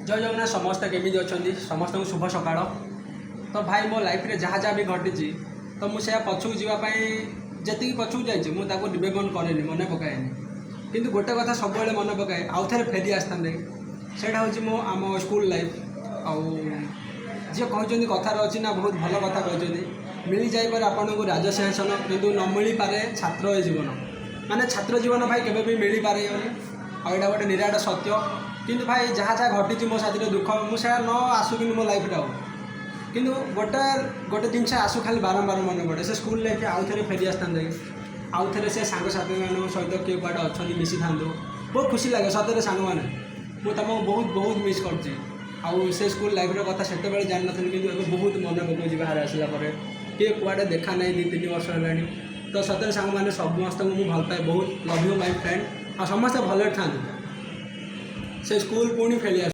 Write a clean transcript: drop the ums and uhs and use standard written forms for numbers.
जय जगन्नाथ समस्त केमी अच्छा समस्त को शुभ सकाळ। तो भाई मो लाइफ रे जहाँ जहाँ भी घटी तो मुझे पछू जावाई जी पछू जाइए मुझे रिमेम्बर कैनि मन पकाएनि किंतु गोटे कथा सब मन पकाए आउ थे फेरी आसता सेटा हूँ मो आम स्कूल लाइफ आउ जी कहते कथार अच्छी ना बहुत भल कथा कहते मिल जापर आपन को राजसिंहासन किंतु न मिल पारे छात्र जीवन माने छात्र जीवन भाई केवे भी मिल पारे आईटा गोटे निराट सत्य किंतु भाई जहाँ जहाँ घटी मो साथी दुख मुझे न आसू कि मो लाइफ टा किंतु गोटे गोटे जिनस आसू खाली बारंबार मन पड़े से स्कूल लाइफ आउ थे फेरी आसता आउ थे से सांगसाथी मान सहित किए कड़े अच्छा मिसी था बहुत खुशी लगे सतरे सांग मैंने मुझे तुमको बहुत बहुत मिस कर से स्कूल लाइफ कथा से जान नी कि बहुत मन पकड़ बाहर आसला किए कड़े देखा ना 2-3 वर्ष है तो सतरे सांग मैंने समस्त को भल पाए बहुत लव यू माय फ्रेंड आ समस्ते भले था से स्कूल पुणी फेली